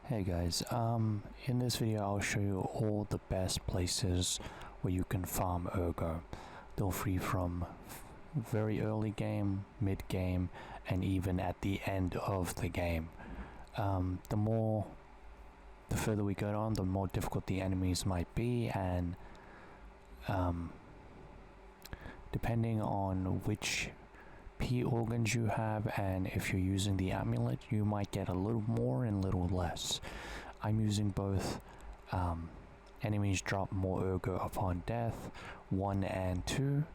Hey guys, in this video I'll show you all the best places where you can farm Ergo. They're free from very early game, mid game, and even at the end of the game. The further we go on, the more difficult the enemies might be, and depending on which P organs you have and if you're using the amulet, you might get a little more and a little less. I'm using both. Enemies drop more Ergo upon death, 1 and 2,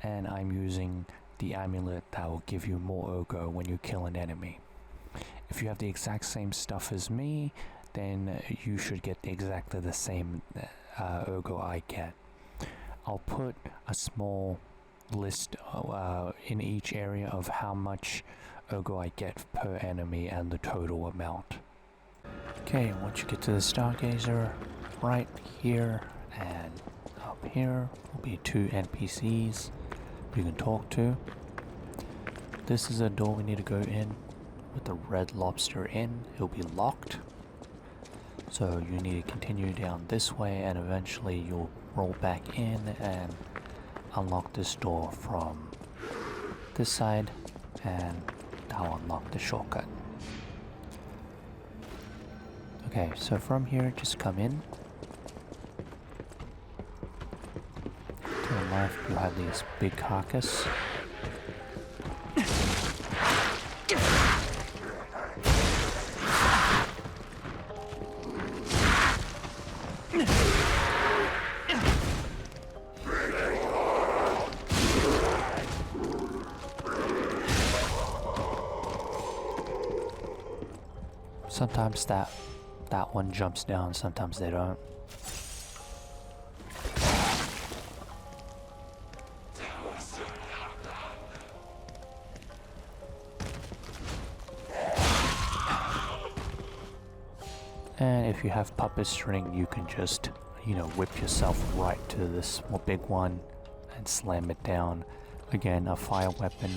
and I'm using the amulet that will give you more Ergo when you kill an enemy. If you have the exact same stuff as me, then you should get exactly the same Ergo I get. I'll put a small list in each area of how much Ergo I get per enemy and the total amount. Okay, once you get to the Stargazer, right here and up here will be 2 NPCs you can talk to. This is a door we need to go in with the red lobster in. It'll be locked, so you need to continue down this way and eventually you'll roll back in and unlock this door from this side, and that'll unlock the shortcut. Okay, so from here just come in. To the left you have this big carcass. Sometimes that one jumps down, sometimes they don't. And if you have puppet string, you can just, whip yourself right to this big one and slam it down. Again, a fire weapon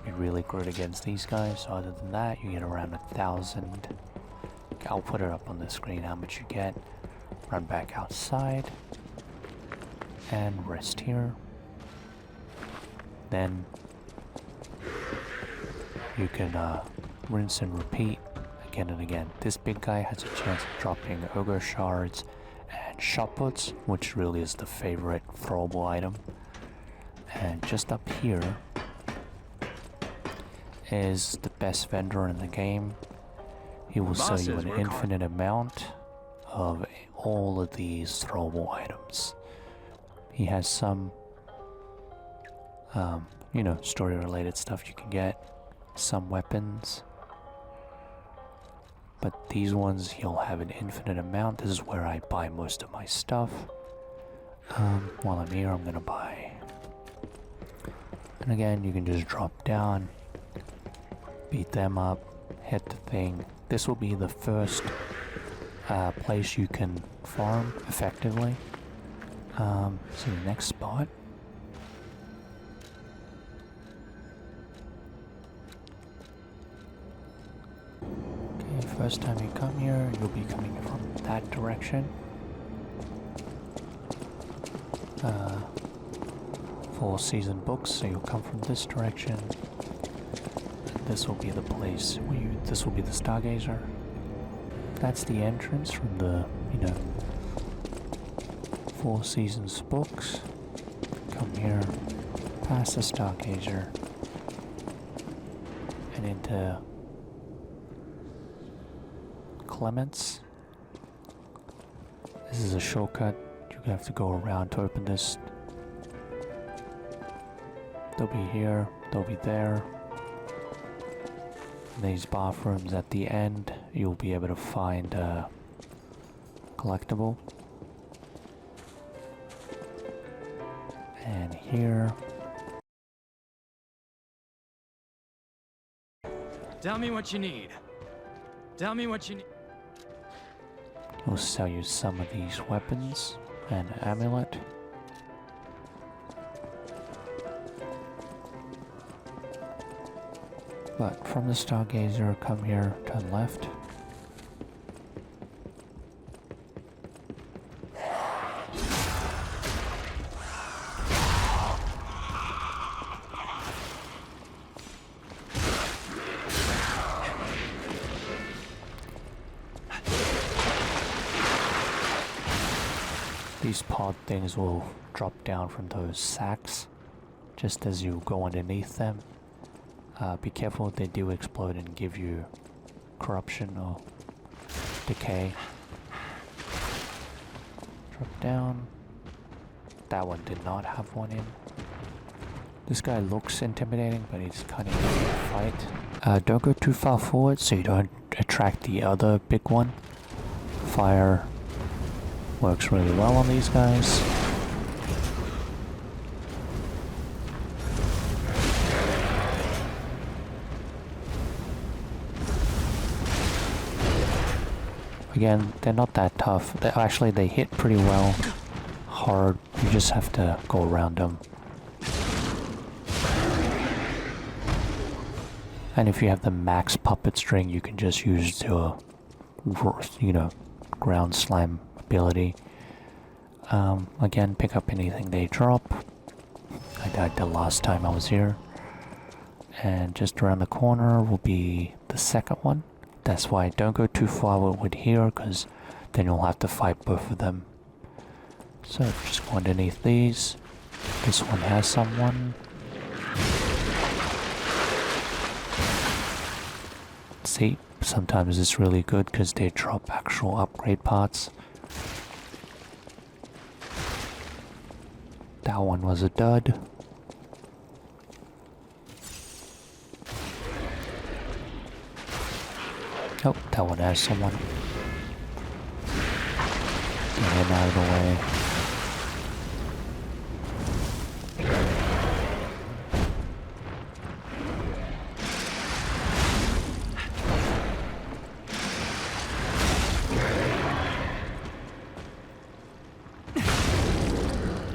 be really good against these guys. So other than that, you get around 1,000. I'll put it up on the screen how much you get. Run back outside and rest here. Then you can rinse and repeat again and again. This big guy has a chance of dropping Ergo shards and shot puts, which really is the favorite throwable item. And just up here is the best vendor in the game. He will sell you an infinite amount of all of these throwable items. He has some, story related stuff you can get, some weapons, but these ones he'll have an infinite amount. This is where I buy most of my stuff. While I'm here, I'm gonna buy. And again, you can just drop down, beat them up, hit the thing. This will be the first place you can farm effectively. So the next spot. Okay, first time you come here, you'll be coming from that direction. Full season books, so you'll come from this direction. This will be the place where this will be the Stargazer. That's the entrance from the, Four Seasons books. Come here, past the Stargazer, and into Clements. This is a shortcut. You have to go around to open this. They'll be here, they'll be there. These bathrooms at the end, you'll be able to find a collectible. And here. Tell me what you need. Tell me what you need. We'll sell you some of these weapons and an amulet. But from the Stargazer, come here, turn left. These pod things will drop down from those sacks just as you go underneath them. Be careful, they do explode and give you corruption or decay. Drop down. That one did not have one in. This guy looks intimidating, but he's kind of easy to fight. Don't go too far forward so you don't attract the other big one. Fire works really well on these guys. Again, they're not that tough. They hit pretty well. Hard. You just have to go around them. And if you have the max puppet string, you can just use the, ground slam ability. Again, pick up anything they drop. I died the last time I was here. And just around the corner will be the second one. That's why don't go too far with here, because then you'll have to fight both of them. So just go underneath these. This one has someone. See, sometimes it's really good because they drop actual upgrade parts. That one was a dud. Oh, that one has someone. Get him out of the way.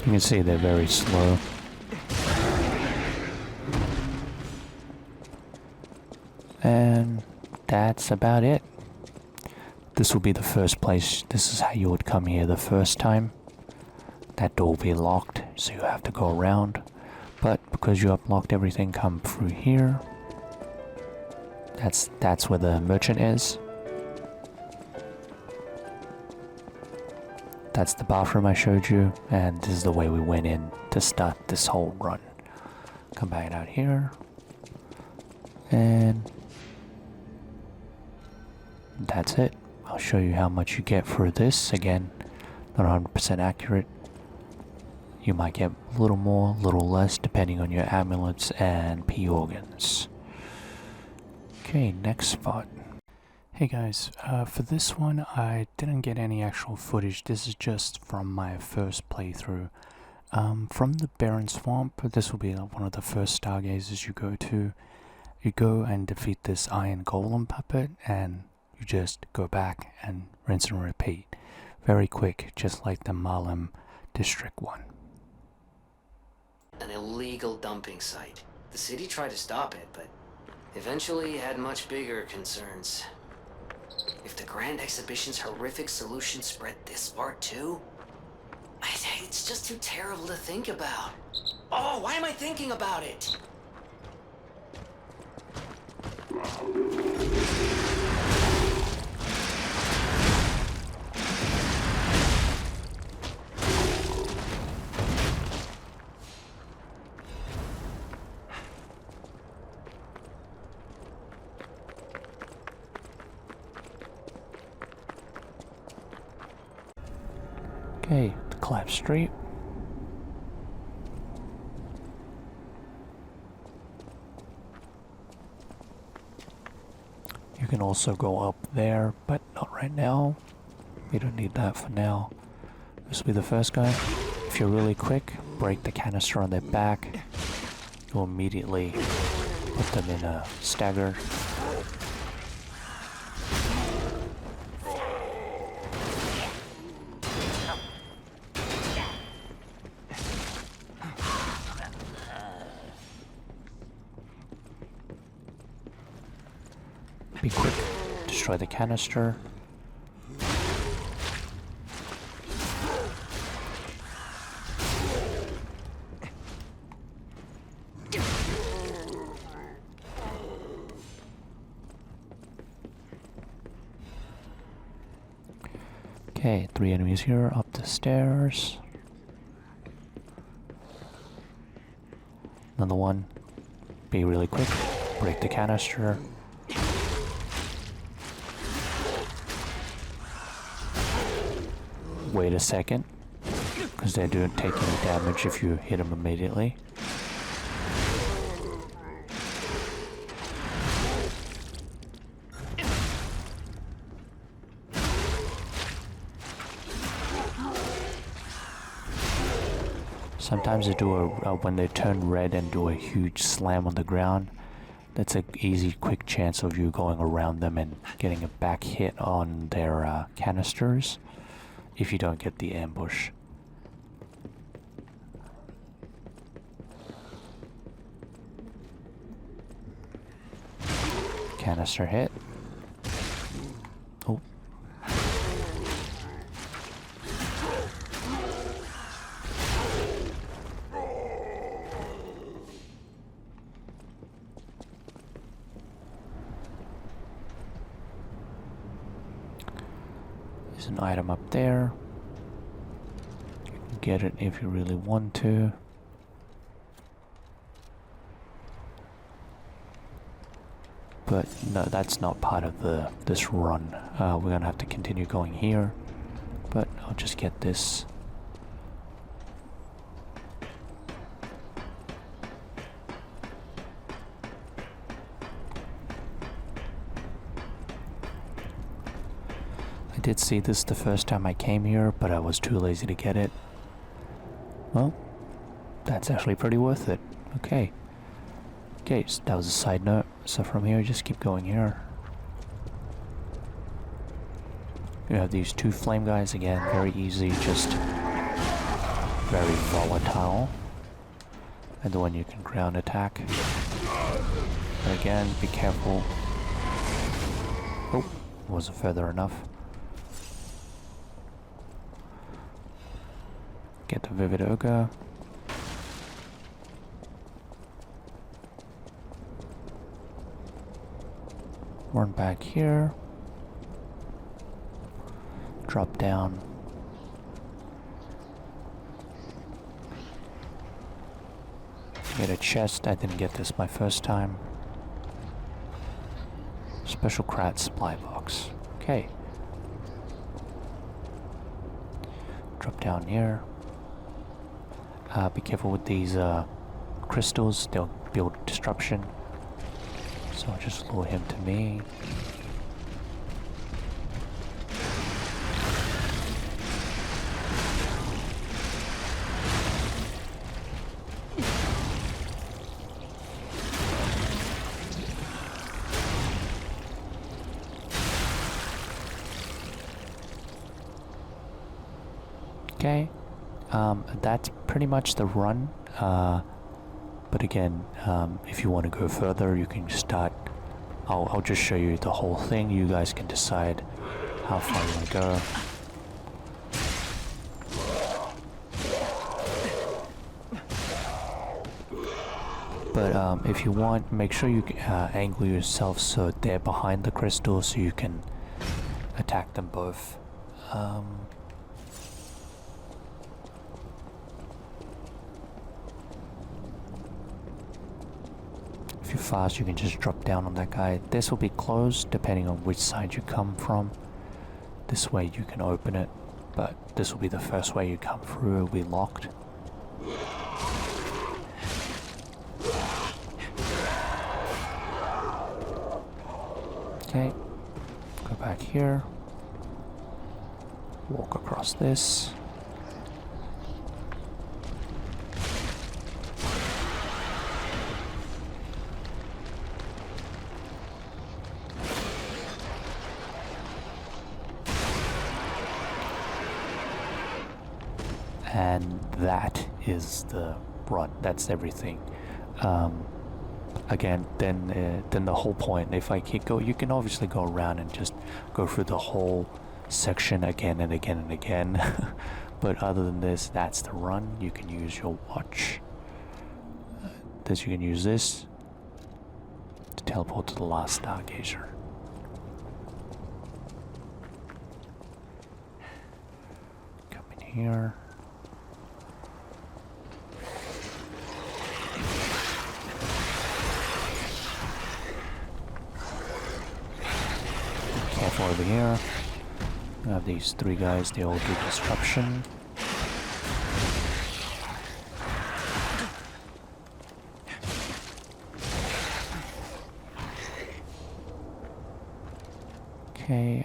You can see they're very slow. And that's about it. This will be the first place. This is how you would come here the first time. That door will be locked, so you have to go around. But because you unlocked everything, come through here. That's where the merchant is. That's the bathroom I showed you, and this is the way we went in to start this whole run. Come back out here. And that's it. I'll show you how much you get for this. Again, not 100% accurate. You might get a little more, a little less, depending on your amulets and P organs. Okay, next spot. Hey guys, for this one I didn't get any actual footage. This is just from my first playthrough. From the Barren Swamp, this will be one of the first stargazers you go to. You go and defeat this iron golem puppet, and you just go back and rinse and repeat. Very quick, just like the Malem district one. An illegal dumping site. The city tried to stop it, but eventually had much bigger concerns. If the Grand Exhibition's horrific solution spread this far too, it's just too terrible to think about. Oh, why am I thinking about it? Okay, collapse street. You can also go up there, but not right now. We don't need that for now. This will be the first guy. If you're really quick, break the canister on their back. You'll immediately put them in a stagger. Be quick, destroy the canister. Okay, 3 enemies here, up the the stairs. Another one. Be really quick. Break the canister. Wait a second, because they don't take any damage if you hit them immediately. Sometimes they do when they turn red and do a huge slam on the ground, that's an easy, quick chance of you going around them and getting a back hit on their canisters if you don't get the ambush. Canister hit. Oh. There's an item up there. You can get it if you really want to. But no, that's not part of this run. We're gonna have to continue going here. But I'll just get this. I did see this the first time I came here, but I was too lazy to get it. Well, that's actually pretty worth it. Okay. Okay, so that was a side note. So from here, just keep going here. You have these two flame guys again, very easy, just very volatile. And the one you can ground attack. But again, be careful. Oh, wasn't further enough. Get the Vivid Ergo. Run back here. Drop down. Get a chest. I didn't get this my first time. Special Krat supply box. Okay. Drop down here. Be careful with these crystals. They'll build disruption. So I'll just lure him to me. Okay, that's pretty much the run. But again, if you want to go further, you can start. I'll just show you the whole thing. You guys can decide how far you want to go. But if you want, make sure you angle yourself so they're behind the crystal, so you can attack them both. If you're fast, you can just drop down on that guy. This will be closed depending on which side you come from. This way you can open it, but this will be the first way you come through. It will be locked. Okay, go back here. Walk across this. And that is the run. That's everything. Again, then the whole point. If I keep go, you can obviously go around and just go through the whole section again and again and again. But other than this, that's the run. You can use your watch. You can use this to teleport to the last Stargazer. Come in here. Careful over here. We have these three guys, they all do disruption. Okay,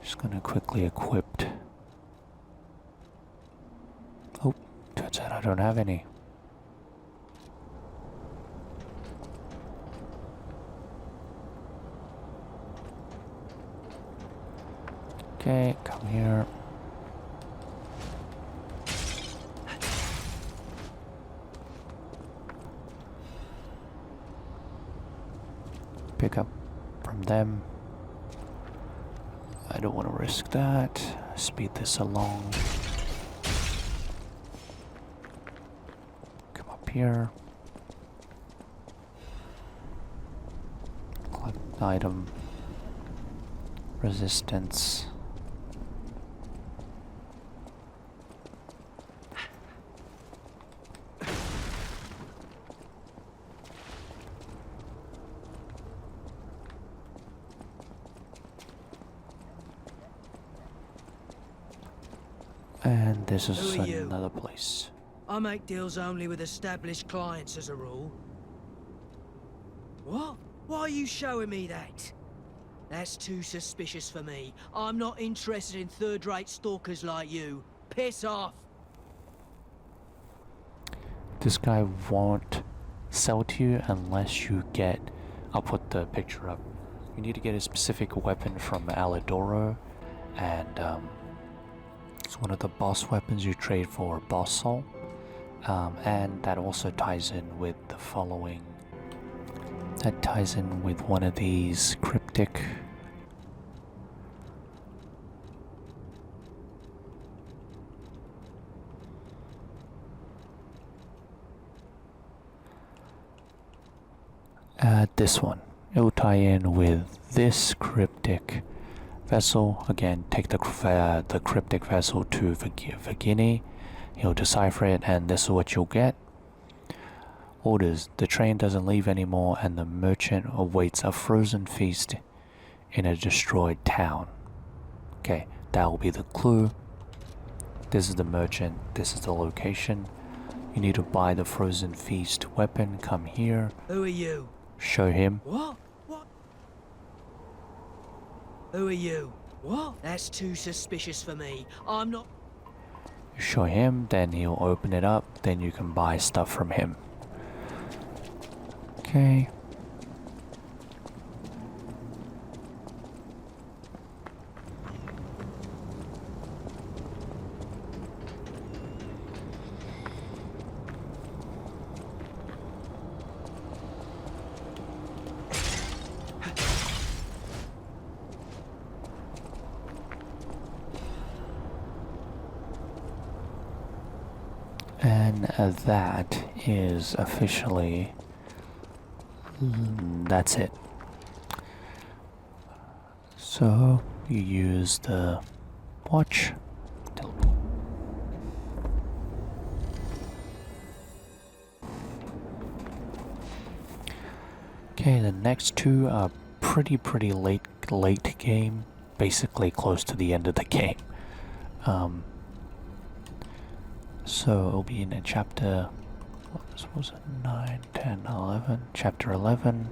just gonna quickly equip. Oh, turns out I don't have any. Okay, come here. Pick up from them. I don't want to risk that. Speed this along. Come up here. Collect item. Resistance. And this is Who are you? another place. I make deals only with established clients as a rule. What? Why are you showing me that? That's too suspicious for me. I'm not interested in third-rate stalkers like you. Piss off! This guy won't sell to you unless you get... I'll put the picture up. You need to get a specific weapon from Alidoro, and it's one of the boss weapons you trade for boss soul. And that also ties in with the following. That ties in with one of these cryptic. This one. It will tie in with this cryptic vessel. Again, take the cryptic vessel to Virginie. He'll decipher it, and this is what you'll get. Orders: the train doesn't leave anymore, and the merchant awaits a frozen feast in a destroyed town. Okay, that will be the clue. This is the merchant. This is the location. You need to buy the frozen feast weapon. Come here. Who are you? Show him. What? What? Who are you? What? That's too suspicious for me. I'm not... Show him, then he'll open it up. Then you can buy stuff from him. Okay. And that is officially... that's it. So you use the watch. Okay, the next two are pretty late game, basically close to the end of the game. So it'll be in a chapter, what was it, 9, 10, 11, chapter 11.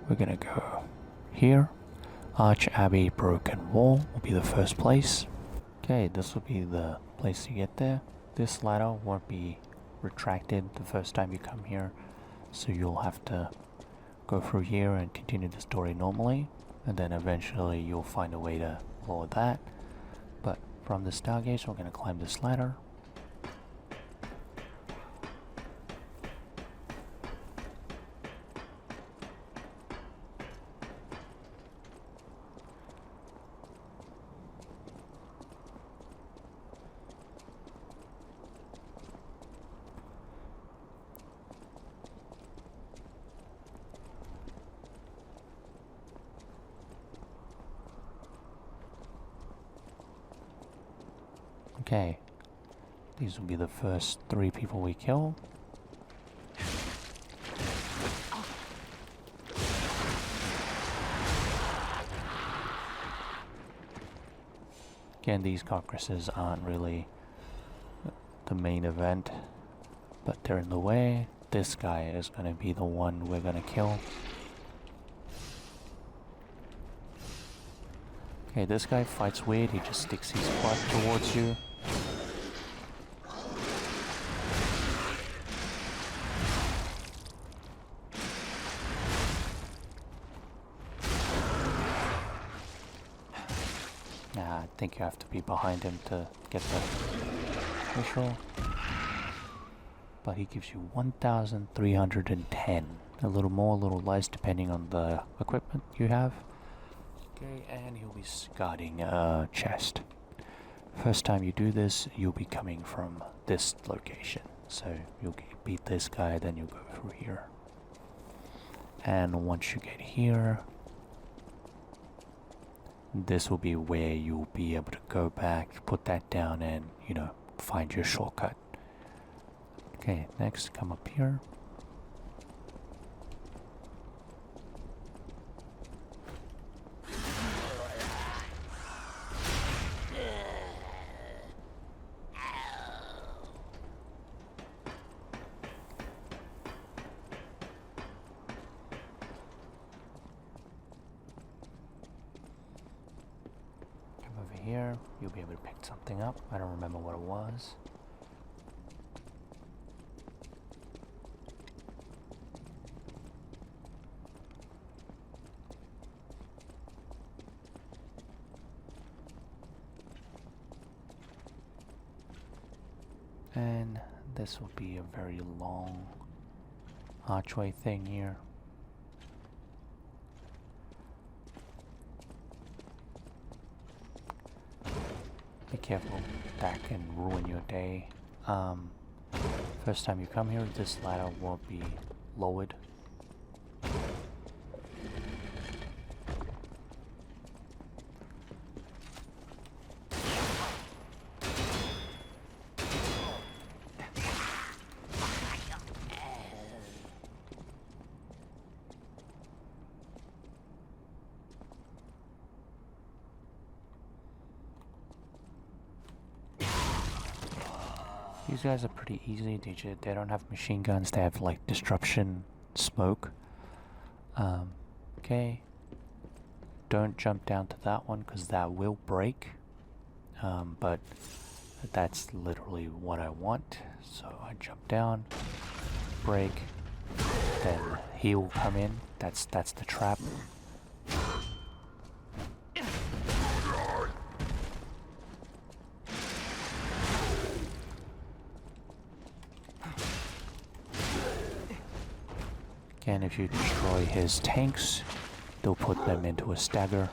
We're gonna go here. Arch Abbey Broken Wall will be the first place. Okay, this will be the place to get there. This ladder won't be retracted the first time you come here, so you'll have to go through here and continue the story normally, and then eventually you'll find a way to lower that. But from the stargaze, we're going to climb this ladder. Okay. These will be the first 3 people we kill. Again, these carcasses aren't really the main event, but they're in the way. This guy is going to be the one we're going to kill. Okay, this guy fights weird. He just sticks his butt towards you. Nah, I think you have to be behind him to get the visual. But he gives you 1,310. A little more, a little less, depending on the equipment you have. Okay, and he'll be guarding a chest. First time you do this, you'll be coming from this location. So you'll beat this guy, then you'll go through here. And once you get here, this will be where you'll be able to go back, put that down, and, you know, find your shortcut. Okay, next, come up here. Here, you'll be able to pick something up. I don't remember what it was. And this will be a very long archway thing here. Be careful, that can ruin your day. First time you come here, this ladder will be lowered. These guys are pretty easy. They don't have machine guns. They have like disruption smoke. Okay. Don't jump down to that one because that will break. But that's literally what I want. So I jump down, break, then he will come in. That's the trap. And if you destroy his tanks, they'll put them into a stagger.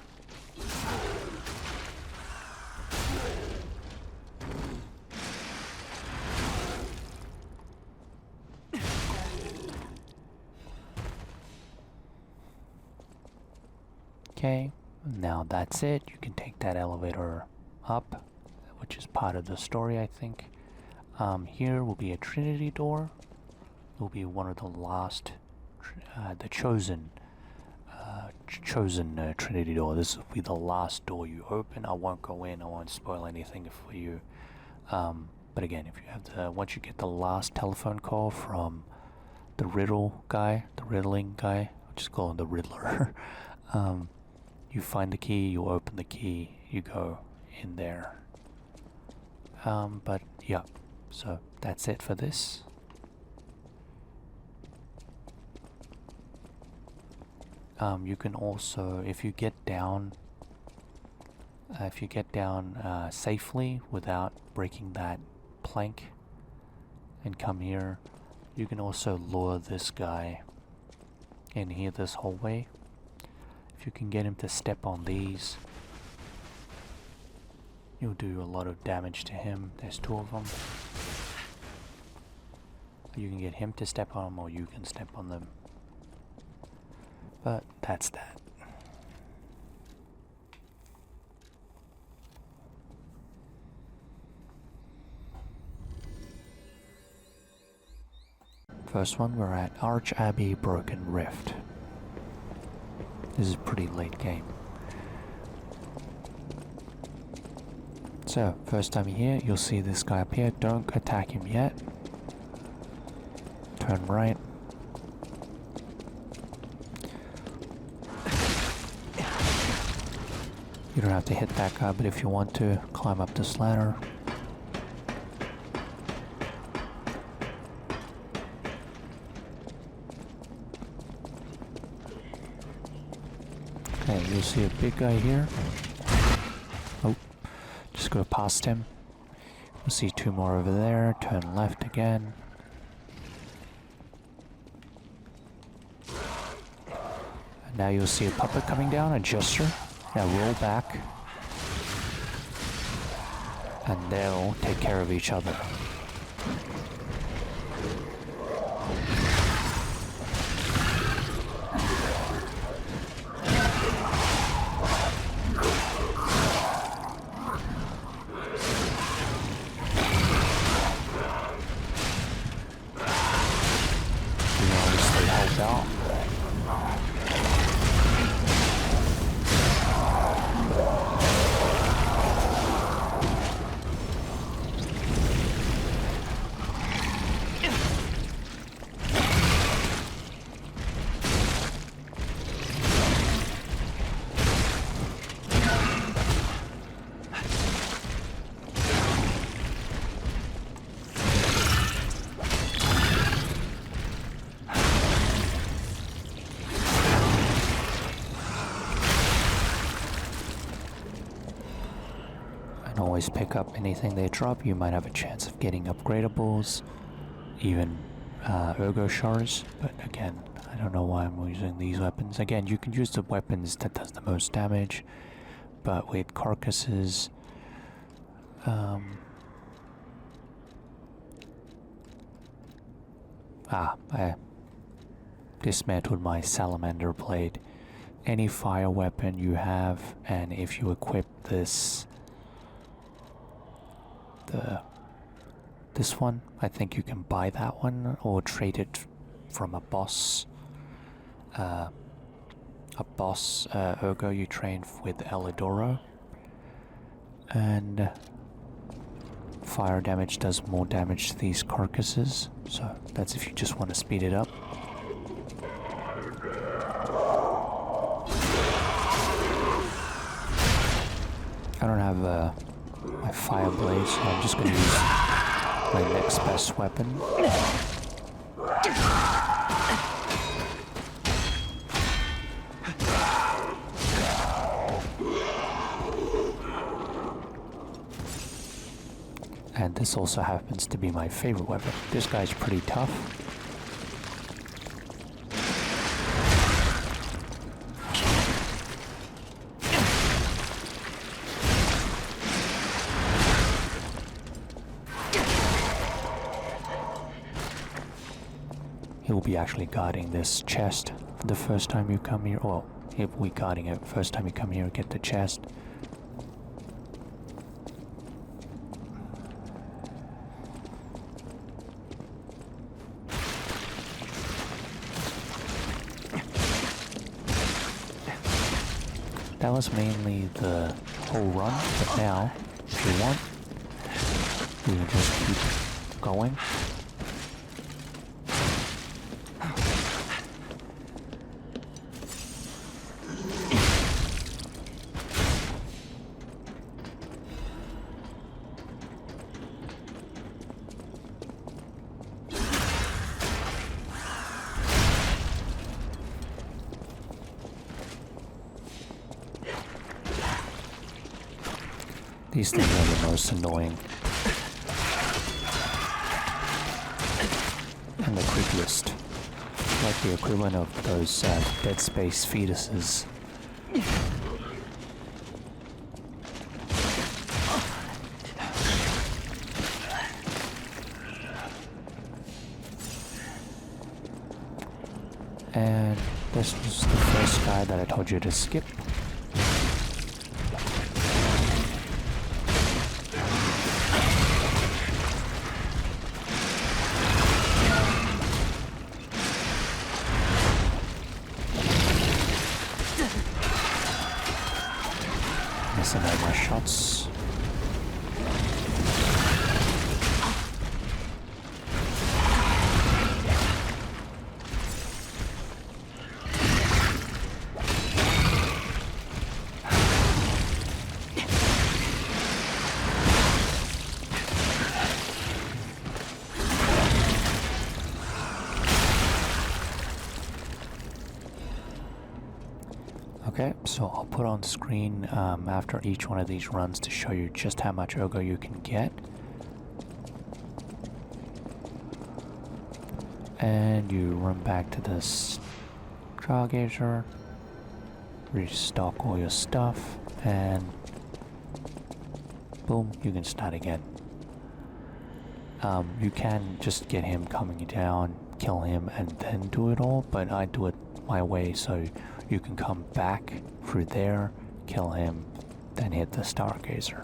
Okay, now that's it. You can take that elevator up, which is part of the story, I think. Here will be a Trinity door. It will be one of the last the chosen Trinity door. This will be the last door you open. I won't go in. I won't spoil anything for you. But again, if you have once you get the last telephone call from the riddling guy, I'll just call him the Riddler. You find the key. You open the key. You go in there. But yeah. So that's it for this. You can also, if you get down safely without breaking that plank and come here, you can also lure this guy in here this hallway. If you can get him to step on these, you'll do a lot of damage to him. There's 2 of them. You can get him to step on them, or you can step on them. But that's that. First one, we're at Arch Abbey Broken Rift. This is pretty late game. So, first time here, you'll see this guy up here. Don't attack him yet. Turn right. You don't have to hit that guy, but if you want to, climb up this ladder. Okay, you'll see a big guy here. Oh, just go past him. You'll see two more over there. Turn left again. And now you'll see a puppet coming down, a jester. Now roll back. And they'll take care of each other. Out. Always pick up anything they drop. You might have a chance of getting upgradables, even Ergo shards, but again, I don't know why I'm using these weapons. Again, you can use the weapons that does the most damage, but with carcasses, I dismantled my salamander blade. Any fire weapon you have, and if you equip this one, I think you can buy that one or trade it from a boss. Ergo you train with Elidoro, and fire damage does more damage to these carcasses, so that's if you just want to speed it up. I don't have my fire blade, so I'm just going to use my next best weapon. And this also happens to be my favorite weapon. This guy's pretty tough. He'll be actually guarding this chest the first time you come here. Well, he'll be guarding it first time you come here and get the chest. That was mainly the whole run, but now, if you want, you can just keep going. These things are the most annoying and the creepiest. Like the equivalent of those Dead Space fetuses. And this was the first guy that I told you to skip. Missing all my shots. Okay, so I'll put on screen after each one of these runs to show you just how much Ergo you can get. And you run back to this Stargazer, restock all your stuff, and boom, you can start again. You can just get him coming down, kill him, and then do it all, but I do it my way so you can come back through there, kill him, then hit the Stargazer.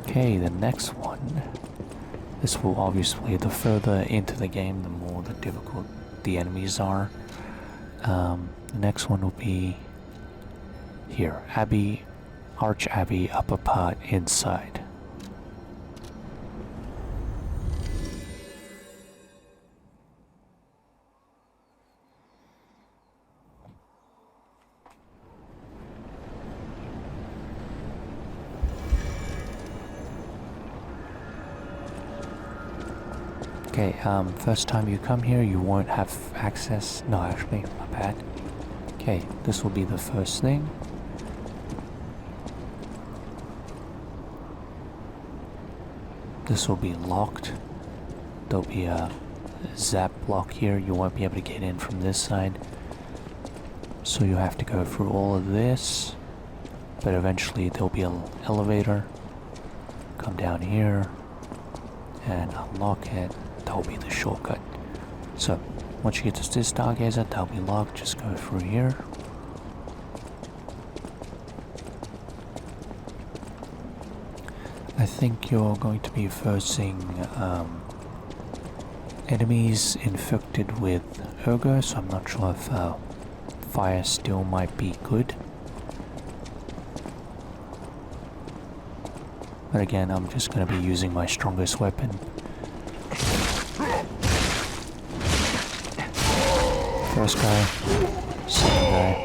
Okay, the next one. This will obviously, the further into the game, the more the difficult the enemies are. The next one will be here, Abbey, Arch Abbey, upper part, inside. Okay, first time you come here, you won't have access. No, actually, my bad. Okay, this will be the first thing. This will be locked. There'll be a zap block here. You won't be able to get in from this side. So you have to go through all of this. But eventually there'll be an elevator. Come down here and unlock it. That'll be the shortcut. So once you get to this Stargazer, that'll be locked. Just go through here. I think you're going to be facing enemies infected with Ergo, so I'm not sure if fire still might be good. But again, I'm just going to be using my strongest weapon. First guy, second guy.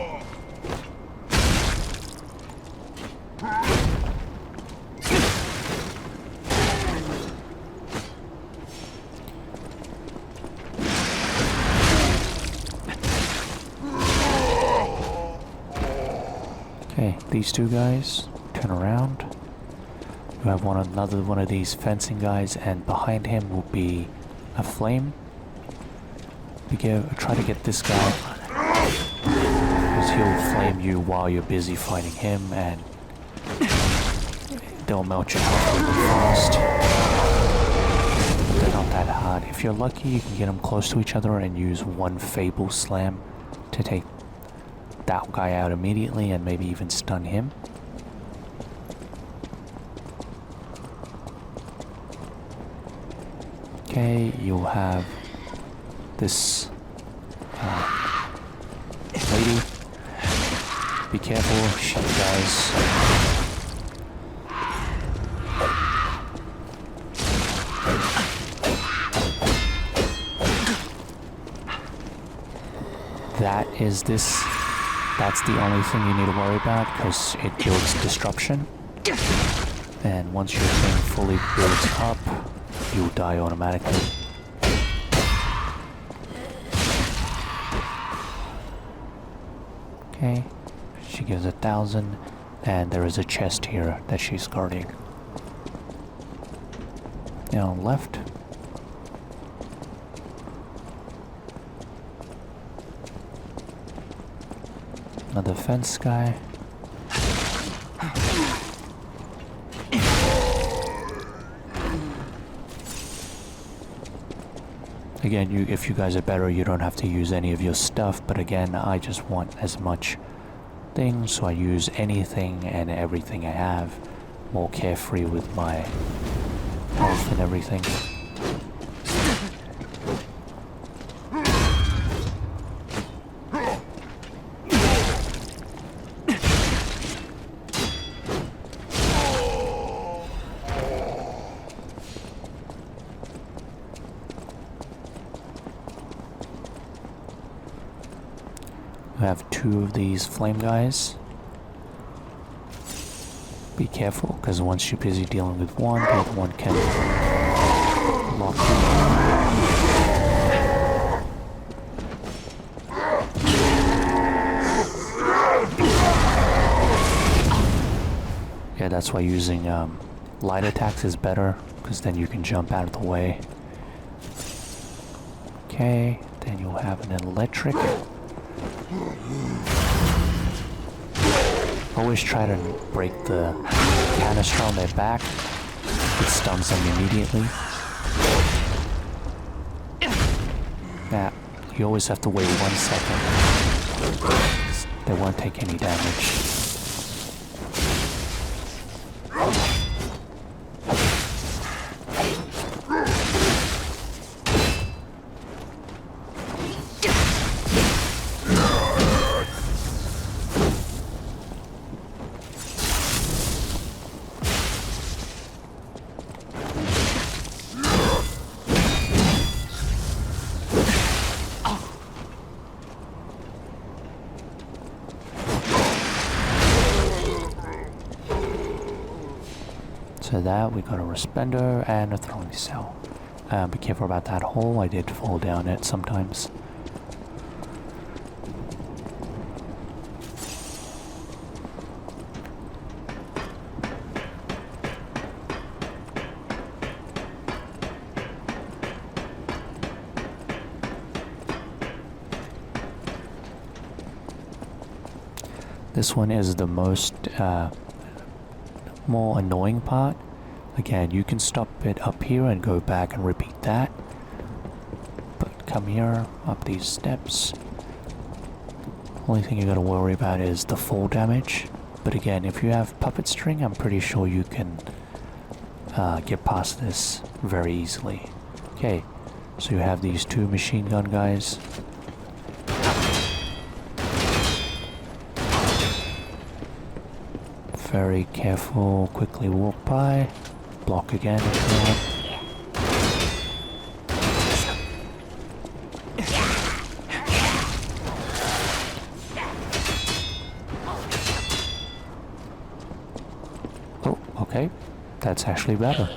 Okay, these two guys, turn around. You have another one of these fencing guys, and behind him will be a flame. Try to get this guy, because he'll flame you while you're busy fighting him, and they'll melt your health really fast. But they're not that hard. If you're lucky, you can get them close to each other and use one Fable Slam to take that guy out immediately and maybe even stun him. Okay, you'll have this lady. Be careful, she does. That's the only thing you need to worry about, because it builds disruption. And once your thing fully builds up, you'll die automatically. Okay, she gives 1,000, and there is a chest here that she's guarding. Now left. Another fence guy. Again, if you guys are better, you don't have to use any of your stuff, but again, I just want as much things, so I use anything and everything I have, more carefree with my health and everything. have 2 of these flame guys. Be careful, because once you're busy dealing with one, the other one can lock you. Yeah, that's why using light attacks is better, because then you can jump out of the way. Okay, then you'll have an electric. Always try to break the canister on their back. It stuns them immediately. Now, you always have to wait 1 second. They won't take any damage. So that, we got a respender and a throwing cell. Be careful about that hole, I did fall down it sometimes. This one is the most more annoying part. Again, you can stop it up here and go back and repeat that. But come here, up these steps. Only thing you gotta worry about is the fall damage. But again, if you have puppet string, I'm pretty sure you can get past this very easily. Okay, so you have these 2 machine gun guys. Very careful, quickly walk by, block again if you want. Oh, okay, that's actually better.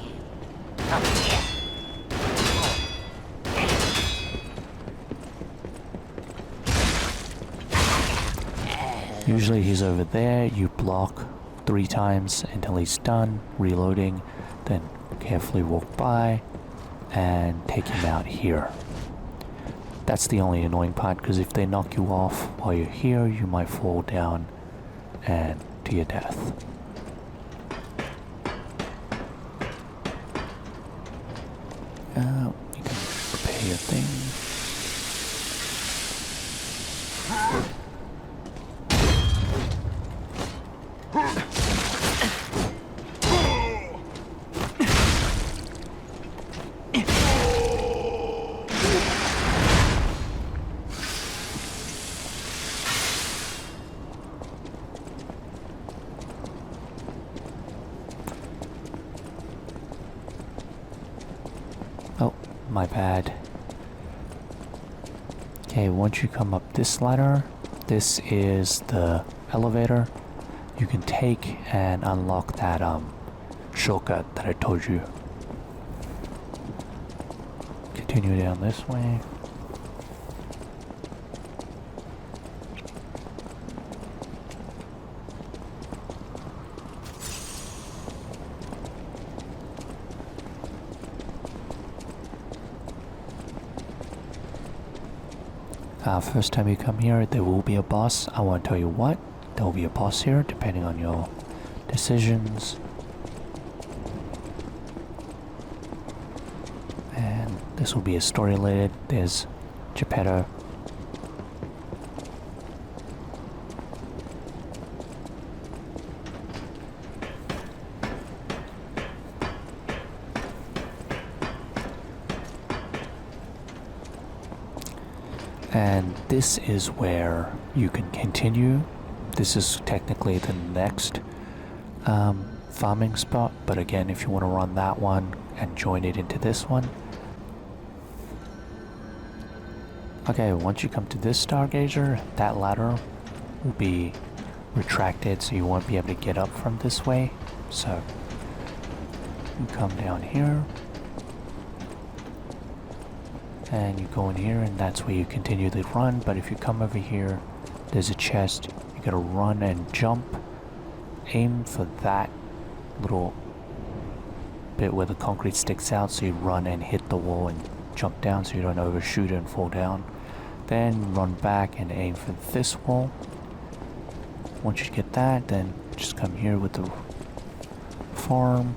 Usually he's over there, you block 3 times until he's done reloading, then carefully walk by and take him out here. That's the only annoying part, because if they knock you off while you're here, you might fall down and to your death. You can repair your thing. Oh, my bad. Okay, once you come up this ladder, this is the elevator. You can take and unlock that shortcut that I told you. Continue down this way. First time you come here, there will be a boss. I won't tell you what. There will be a boss here, depending on your decisions. And this will be a story related. There's Geppetto. And this is where you can continue. This is technically the next farming spot, but again, if you want to run that one and join it into this one, Okay, once you come to this stargazer, that ladder will be retracted, so you won't be able to get up from this way. So you come down here, and you go in here, and that's where you continue the run. But if you come over here, there's a chest. You gotta run and jump. Aim for that little bit where the concrete sticks out, so you run and hit the wall and jump down so you don't overshoot and fall down. Then run back and aim for this wall. Once you get that, then just come here with the farm.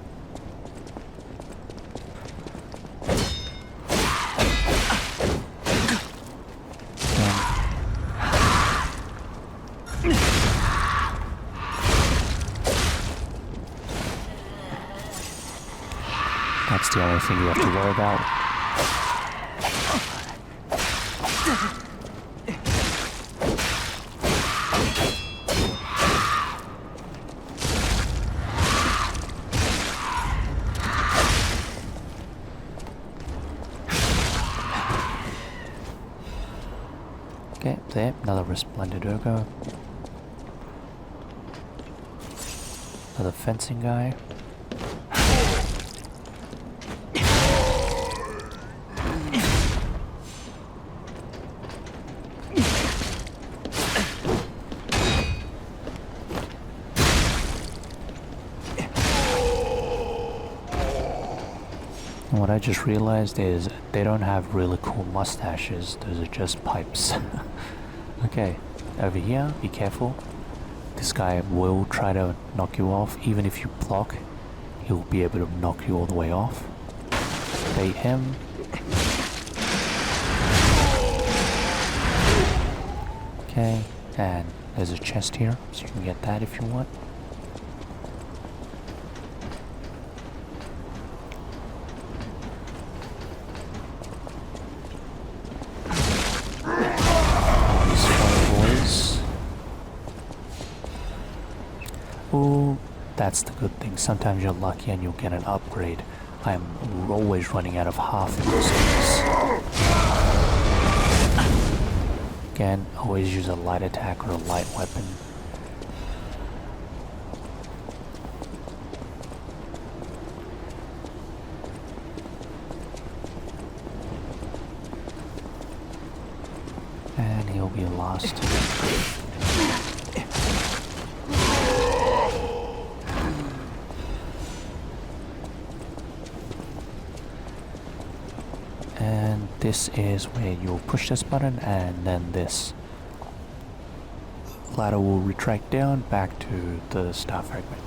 That's the only thing you have to worry about. Okay, there, another resplendent Ergo. Another fencing guy. And what I just realized is they don't have really cool mustaches, those are just pipes. Okay, over here, be careful. This guy will try to knock you off. Even if you block, he'll be able to knock you all the way off. Bait him. Okay, and there's a chest here, so you can get that if you want. Oh, that's the good thing. Sometimes you're lucky and you'll get an upgrade. I'm always running out of half in those things. Again, always use a light attack or a light weapon. And he'll be lost. And this is where you'll push this button, and then this ladder will retract down back to the star fragment.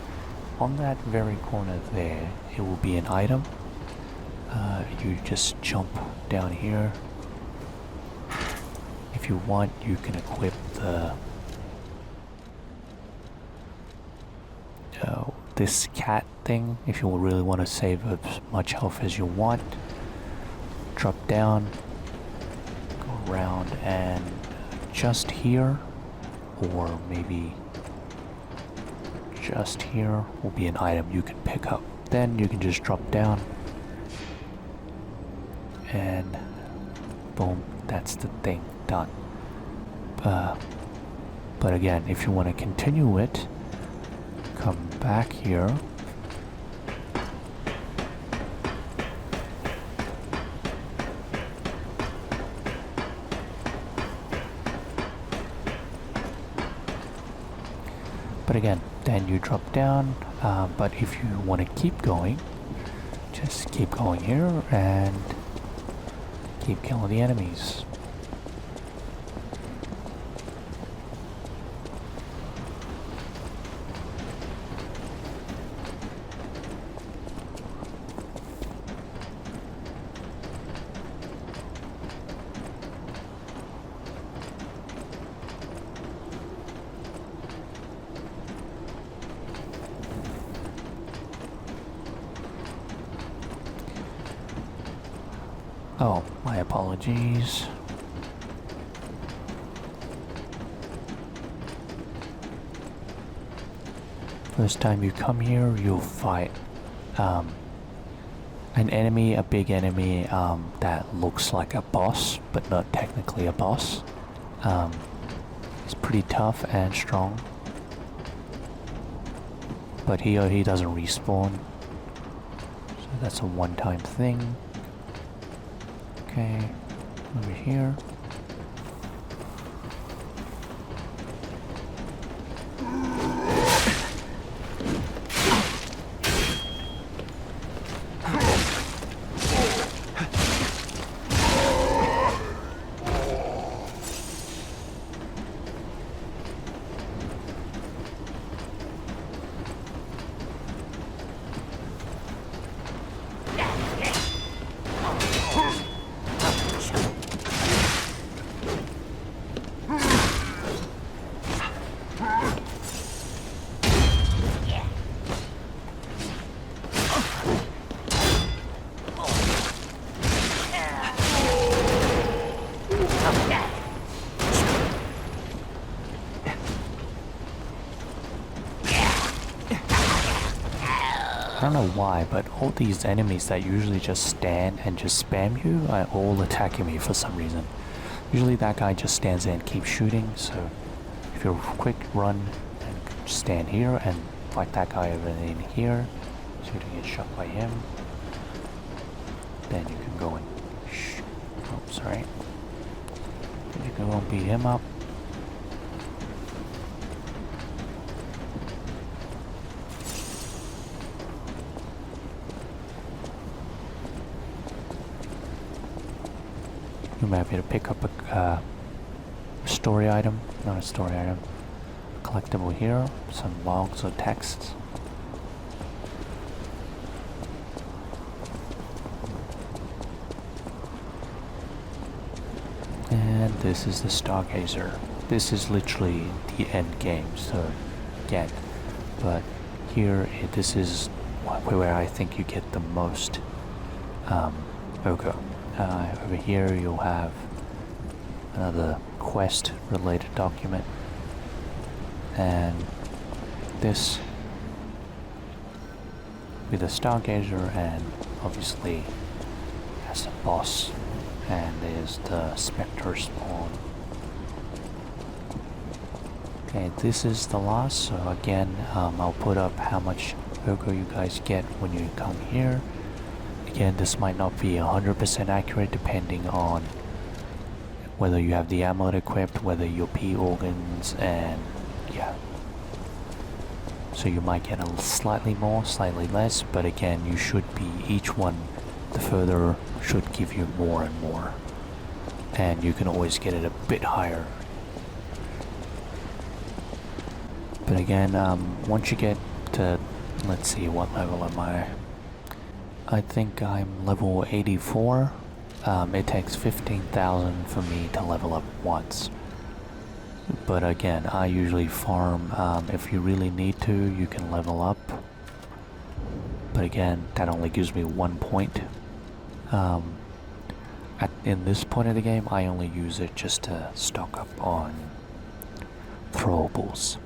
On that very corner there, it will be an item. You just jump down here. If you want, you can equip this cat thing if you really want to save as much health as you want. Drop down, go around, and just here, or maybe just here, will be an item you can pick up. Then you can just drop down, and boom, that's the thing done. But again, if you want to continue it, come back here. But again, then you drop down, but if you want to keep going, just keep going here and keep killing the enemies. Oh, my apologies. First time you come here, you'll fight an enemy, a big enemy that looks like a boss, but not technically a boss. He's pretty tough and strong, but he doesn't respawn, so that's a one-time thing. Okay, over here. I don't know why, but all these enemies that usually just stand and just spam you are all attacking me for some reason. Usually that guy just stands there and keeps shooting, so if you're quick, run and stand here and fight that guy over in here, so you don't get shot by him. Then you can go and sorry. Then you can go and beat him up. You might be able to pick up a story item, not a story item, collectible here, some logs or texts. And this is the Stargazer. This is literally the end game, so get. But here, this is where I think you get the most Ergo. Over here you'll have another quest related document, and this with the Stargazer, and obviously as the boss, and there's the Spectre spawn. Okay, this is the last, so again I'll put up how much Ergo you guys get when you come here. Again, this might not be 100% accurate depending on whether you have the amulet equipped, whether your P organs, and yeah. So you might get a slightly more, slightly less, but again, you should be, each one, the further, should give you more and more. And you can always get it a bit higher. But again, once you get to, let's see, what level am I? I think I'm level 84. It takes 15,000 for me to level up once. But again, I usually farm. If you really need to, you can level up. But again, that only gives me 1 point. In this point of the game, I only use it just to stock up on throwables.